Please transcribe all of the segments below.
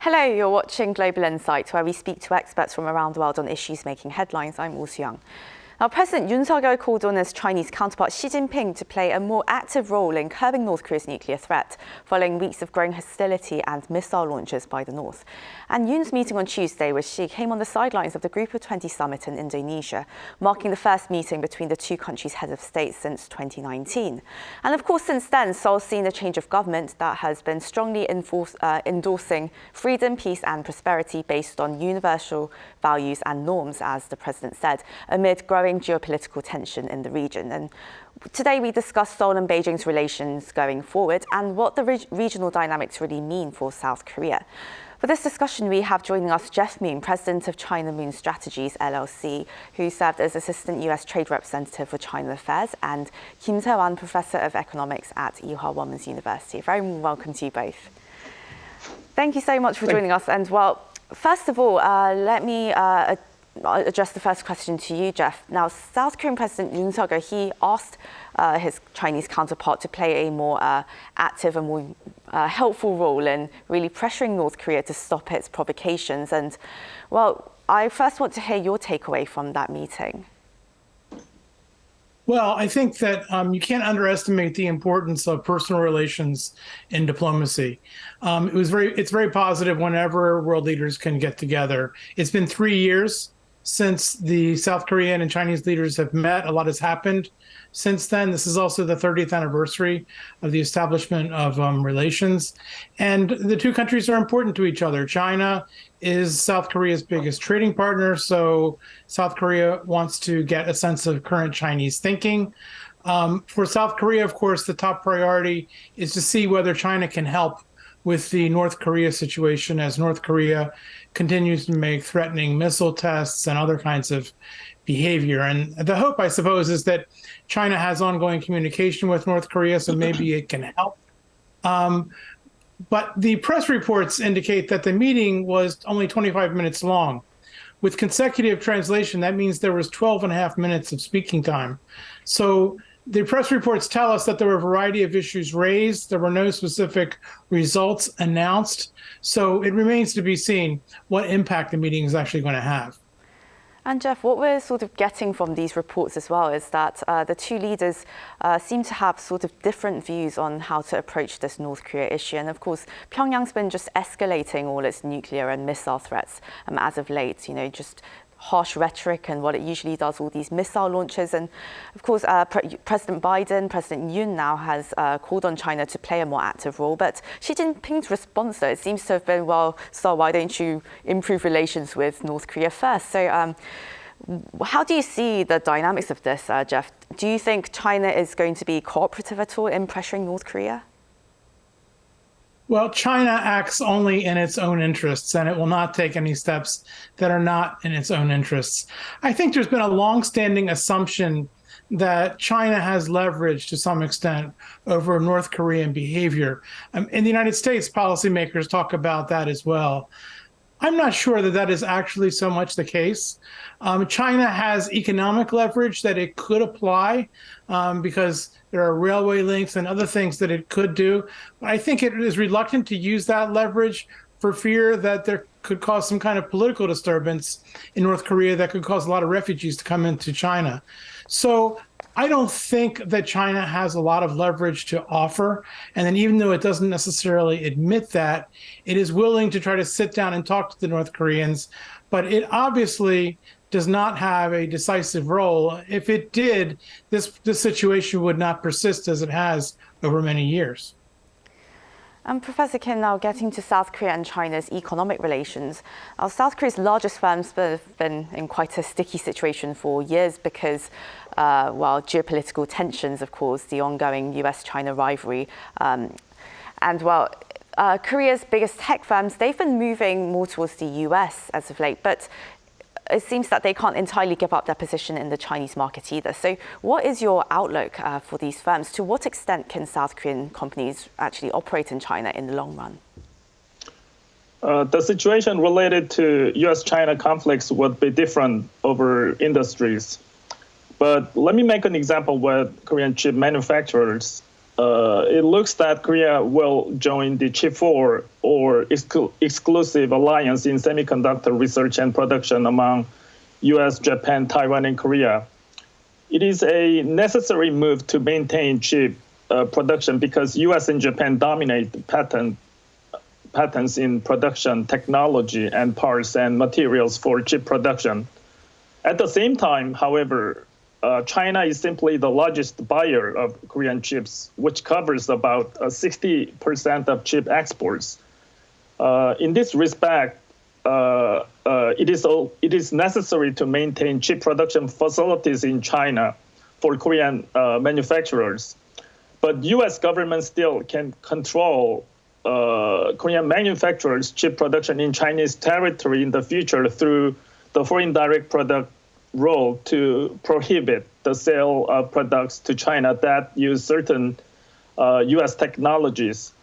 Hello, you're watching Global Insight, where we speak to experts from around the world on issues making headlines. I'm Woo Young. Now, President Yoon Suk-yeol called on his Chinese counterpart Xi Jinping to play a more active role in curbing North Korea's nuclear threat, following weeks of growing hostility and missile launches by the North. And Yoon's meeting on Tuesday with Xi came on the sidelines of the Group of 20 summit in Indonesia, marking the first meeting between the two countries' heads of state since 2019. And of course, since then, Seoul's seen a change of government that has been strongly endorsing freedom, peace and prosperity based on universal values and norms, as the president said, amid growing geopolitical tension in the region. And today we discuss Seoul and Beijing's relations going forward and what the regional dynamics really mean for South Korea. For this discussion, we have joining us Jeff Moon, president of China Moon Strategies LLC, who served as assistant US trade representative for China Affairs, and Seiwan, professor of economics at Ewha Women's University. Very welcome to you both. Thank you so much for joining us. And well, first of all, let me address the first question to you, Jeff. Now, South Korean President Yoon Suk-yeol, he asked his Chinese counterpart to play a more active and more helpful role in really pressuring North Korea to stop its provocations. And, well, I first want to hear your takeaway from that meeting. Well, I think that you can't underestimate the importance of personal relations in diplomacy. It's very positive whenever world leaders can get together. It's been 3 years since the South Korean and Chinese leaders have met. A lot has happened since then. This is also the 30th anniversary of the establishment of relations. And the two countries are important to each other. China is South Korea's biggest trading partner, so South Korea wants to get a sense of current Chinese thinking. For South Korea, of course, the top priority is to see whether China can help with the North Korea situation as North Korea continues to make threatening missile tests and other kinds of behavior. And the hope, I suppose, is that China has ongoing communication with North Korea, so maybe it can help. But the press reports indicate that the meeting was only 25 minutes long. With consecutive translation, that means there was 12 and a half minutes of speaking time. So the press reports tell us that there were a variety of issues raised. There were no specific results announced. So it remains to be seen what impact the meeting is actually going to have. And Jeff, what we're sort of getting from these reports as well is that the two leaders seem to have sort of different views on how to approach this North Korea issue. And of course, Pyongyang's been just escalating all its nuclear and missile threats as of late, just harsh rhetoric and what it usually does, all these missile launches. And of course, President Biden, President Yoon now has called on China to play a more active role. But Xi Jinping's response, though, it seems to have been, well, so why don't you improve relations with North Korea first? So how do you see the dynamics of this, Jeff? Do you think China is going to be cooperative at all in pressuring North Korea? Well, China acts only in its own interests, and it will not take any steps that are not in its own interests. I think there's been a longstanding assumption that China has leverage to some extent over North Korean behavior. In the United States, policymakers talk about that as well. I'm not sure that that is actually so much the case. China has economic leverage that it could apply because there are railway links and other things that it could do. But I think it is reluctant to use that leverage for fear that there could cause some kind of political disturbance in North Korea that could cause a lot of refugees to come into China. So I don't think that China has a lot of leverage to offer. And then even though it doesn't necessarily admit that, it is willing to try to sit down and talk to the North Koreans. But it obviously does not have a decisive role. If it did, this situation would not persist as it has over many years. Professor Kim, now getting to South Korea and China's economic relations. South Korea's largest firms have been in quite a sticky situation for years because, geopolitical tensions, of course, the ongoing US-China rivalry. Korea's biggest tech firms, they've been moving more towards the US as of late, but it seems that they can't entirely give up their position in the Chinese market either. So what is your outlook for these firms? To what extent can South Korean companies actually operate in China in the long run? The situation related to US-China conflicts would be different over industries. But let me make an example with Korean chip manufacturers. it looks that Korea will join the Chip 4 or exclusive alliance in semiconductor research and production among US, Japan, Taiwan, and Korea. It is a necessary move to maintain chip production because US and Japan dominate patents in production technology and parts and materials for chip production. At the same time, however, China is simply the largest buyer of Korean chips, which covers about 60% of chip exports. In this respect, it is necessary to maintain chip production facilities in China for Korean manufacturers. But U.S. government still can control Korean manufacturers' chip production in Chinese territory in the future through the foreign direct product rule to prohibit the sale of products to China that use certain U.S. technologies.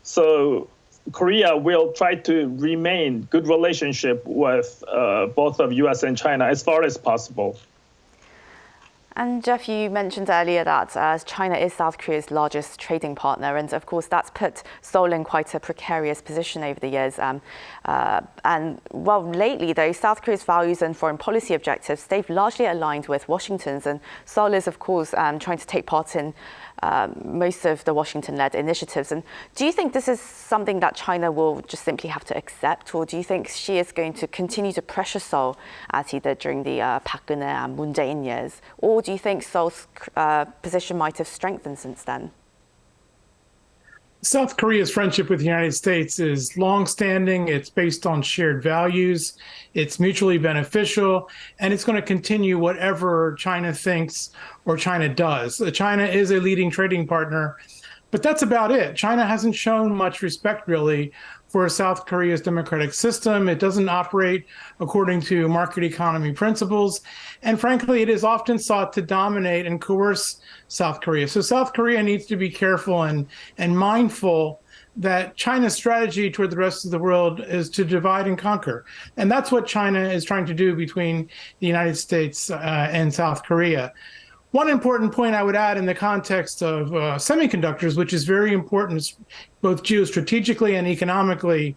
So Korea will try to remain good relationship with both of U.S. and China as far as possible. And Jeff, you mentioned earlier that China is South Korea's largest trading partner, and of course that's put Seoul in quite a precarious position over the years. And well, lately though, South Korea's values and foreign policy objectives, they've largely aligned with Washington's, and Seoul is of course trying to take part in most of the Washington-led initiatives. And do you think this is something that China will just simply have to accept, or do you think Xi is going to continue to pressure Seoul as he did during the Park Geun-hye and Moon Jae-in years, or do you think Seoul's position might have strengthened since then? South Korea's friendship with the United States is longstanding. It's based on shared values. It's mutually beneficial, and it's going to continue whatever China thinks or China does. China is a leading trading partner, but that's about it. China hasn't shown much respect, really, for South Korea's democratic system. It doesn't operate according to market economy principles. And frankly, it is often sought to dominate and coerce South Korea. So South Korea needs to be careful and mindful that China's strategy toward the rest of the world is to divide and conquer. And that's what China is trying to do between the United States and South Korea. One important point I would add in the context of semiconductors, which is very important both geostrategically and economically,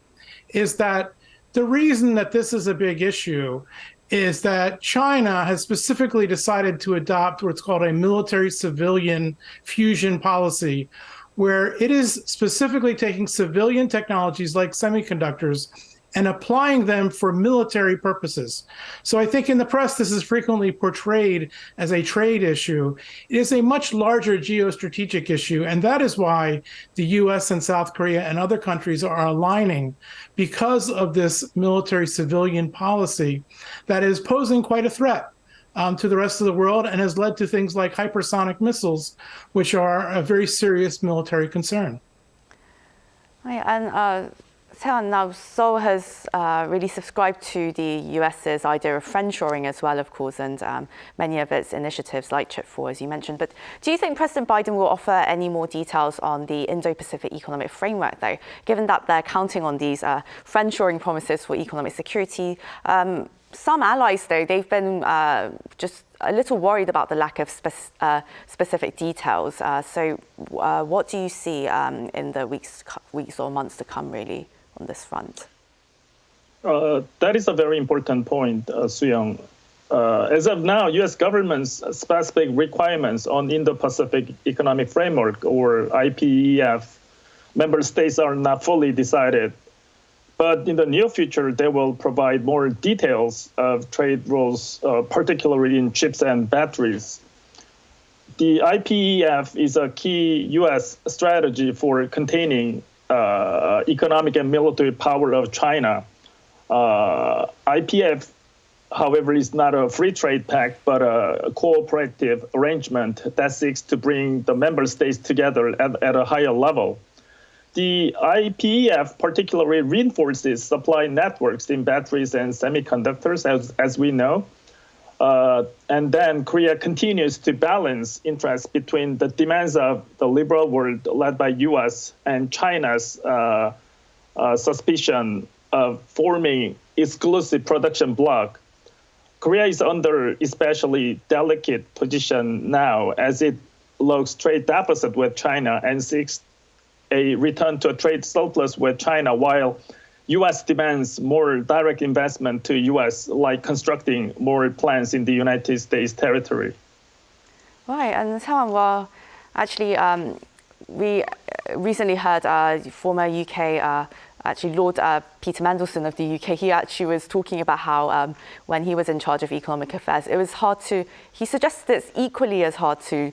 is that the reason that this is a big issue is that China has specifically decided to adopt what's called a military-civilian fusion policy, where it is specifically taking civilian technologies like semiconductors and applying them for military purposes. So I think in the press, this is frequently portrayed as a trade issue. It is a much larger geostrategic issue, and that is why the US and South Korea and other countries are aligning because of this military-civilian policy that is posing quite a threat to the rest of the world and has led to things like hypersonic missiles, which are a very serious military concern. And Seiwan, now Seoul has really subscribed to the US's idea of friendshoring as well, of course, and many of its initiatives like Chip 4, as you mentioned. But do you think President Biden will offer any more details on the Indo-Pacific economic framework, though, given that they're counting on these friendshoring promises for economic security? Some allies, though, they've been just a little worried about the lack of specific details. So what do you see in the weeks or months to come, really, on this front? That is a very important point, Soo-young. As of now, U.S. government's specific requirements on Indo-Pacific Economic Framework, or IPEF, member states are not fully decided. But in the near future, they will provide more details of trade rules, particularly in chips and batteries. The IPEF is a key U.S. strategy for containing economic and military power of China. IPEF, however, is not a free trade pact, but a cooperative arrangement that seeks to bring the member states together at a higher level. The IPEF particularly reinforces supply networks in batteries and semiconductors, as we know. And then Korea continues to balance interests between the demands of the liberal world led by U.S. and China's suspicion of forming exclusive production bloc. Korea is under especially delicate position now as it looks trade deficit with China and seeks a return to a trade surplus with China, while U.S. demands more direct investment to U.S., like constructing more plants in the United States territory. Right, and Seiwan, well, actually, we recently heard former UK, actually Lord Peter Mandelson of the UK, he actually was talking about how when he was in charge of economic affairs, it was hard to, he suggested it's equally as hard to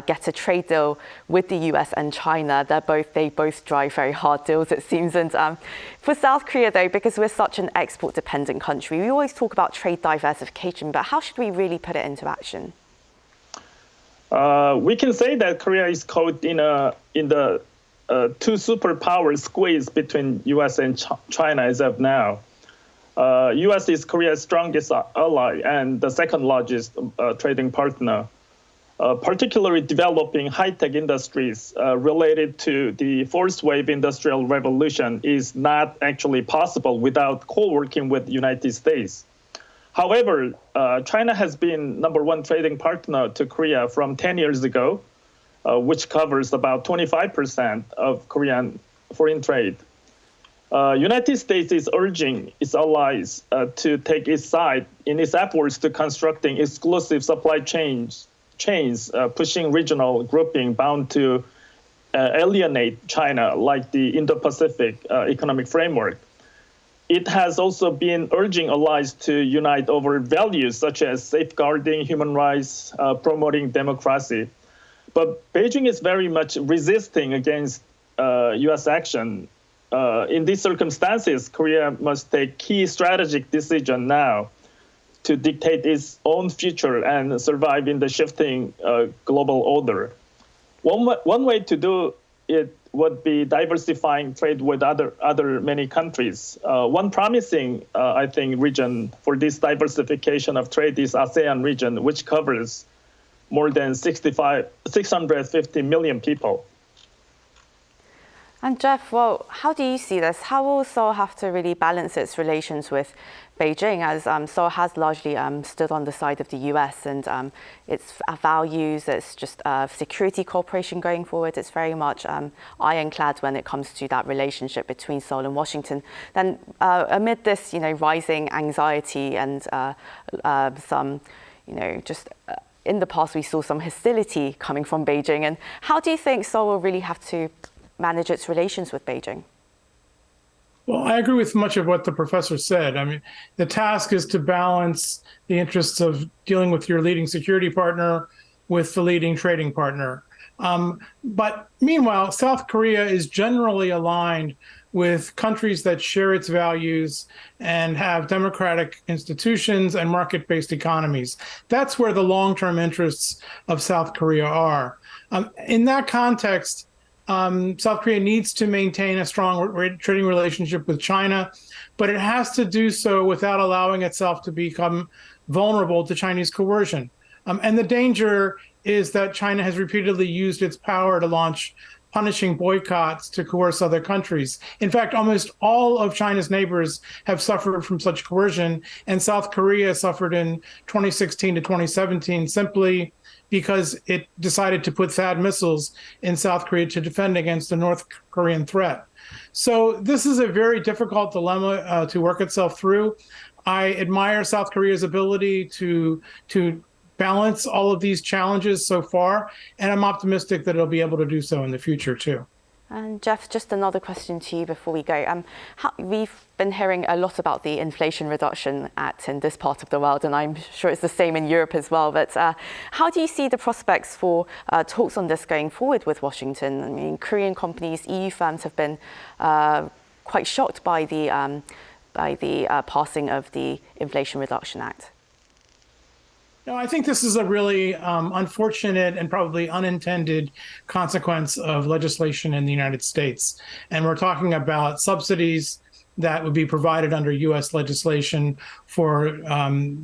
get a trade deal with the US and China. They both drive very hard deals, it seems. And for South Korea, though, because we're such an export-dependent country, we always talk about trade diversification, but how should we really put it into action? We can say that Korea is caught in the two superpower squeeze between U.S. and China as of now. U.S. is Korea's strongest ally and the second largest trading partner, particularly developing high-tech industries related to the fourth wave industrial revolution is not actually possible without co-working with the United States. However, China has been number one trading partner to Korea from 10 years ago, which covers about 25% of Korean foreign trade. United States is urging its allies to take its side in its efforts to constructing exclusive supply chains, pushing regional grouping bound to alienate China, like the Indo-Pacific Economic Framework. It has also been urging allies to unite over values such as safeguarding human rights, promoting democracy. But Beijing is very much resisting against U.S. action. In these circumstances, Korea must take key strategic decision now to dictate its own future and survive in the shifting global order. One way to do it would be diversifying trade with other many countries. One promising, I think, region for this diversification of trade is ASEAN region, which covers more than 650 million people. And Jeff, well, how do you see this? How will Seoul have to really balance its relations with Beijing, as Seoul has largely stood on the side of the US and its values, its just security cooperation going forward, it's very much ironclad when it comes to that relationship between Seoul and Washington. Then amid this, rising anxiety and some, just in the past we saw some hostility coming from Beijing. And how do you think Seoul will really have to manage its relations with Beijing? Well, I agree with much of what the professor said. I mean, the task is to balance the interests of dealing with your leading security partner with the leading trading partner. But meanwhile, South Korea is generally aligned with countries that share its values and have democratic institutions and market-based economies. That's where the long-term interests of South Korea are. In that context, South Korea needs to maintain a strong trading relationship with China, but it has to do so without allowing itself to become vulnerable to Chinese coercion. And the danger is that China has repeatedly used its power to launch punishing boycotts to coerce other countries. In fact, almost all of China's neighbors have suffered from such coercion, and South Korea suffered in 2016 to 2017 simply because it decided to put THAAD missiles in South Korea to defend against the North Korean threat. So this is a very difficult dilemma to work itself through. I admire South Korea's ability to balance all of these challenges so far, and I'm optimistic that it'll be able to do so in the future too. And Jeff, just another question to you before we go. We've been hearing a lot about the Inflation Reduction Act in this part of the world, and I'm sure it's the same in Europe as well. But how do you see the prospects for talks on this going forward with Washington? I mean, Korean companies, EU firms have been quite shocked by the passing of the Inflation Reduction Act. No, I think this is a really unfortunate and probably unintended consequence of legislation in the United States. And we're talking about subsidies that would be provided under U.S. legislation for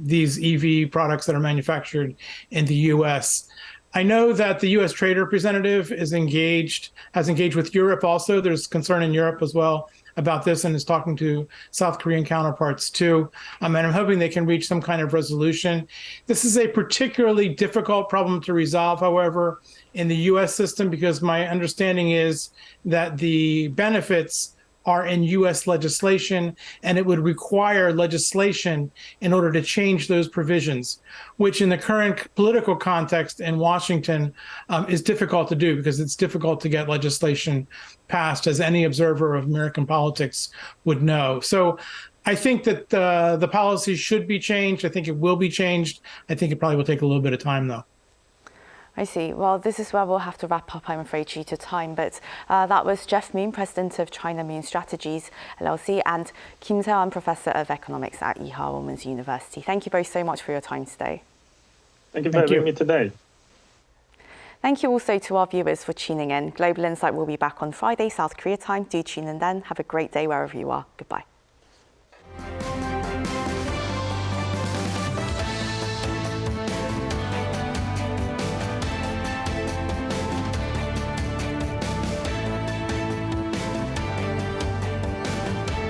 these EV products that are manufactured in the U.S. I know that the U.S. Trade Representative has engaged with Europe also. There's concern in Europe as well about this and is talking to South Korean counterparts too. And I'm hoping they can reach some kind of resolution. This is a particularly difficult problem to resolve, however, in the U.S. system, because my understanding is that the benefits are in U.S. legislation, and it would require legislation in order to change those provisions, which in the current political context in Washington is difficult to do because it's difficult to get legislation passed, as any observer of American politics would know. So I think that the policy should be changed. I think it will be changed. I think it probably will take a little bit of time, though. I see. Well, this is where we'll have to wrap up, I'm afraid, due to time. But that was Jeff Moon, President of China Moon Strategies, LLC, and Kim Seiwan, Professor of Economics at Ewha Women's University. Thank you both so much for your time today. Thank you for having me today. Thank you also to our viewers for tuning in. Global Insight will be back on Friday, South Korea time. Do tune in then. Have a great day wherever you are. Goodbye.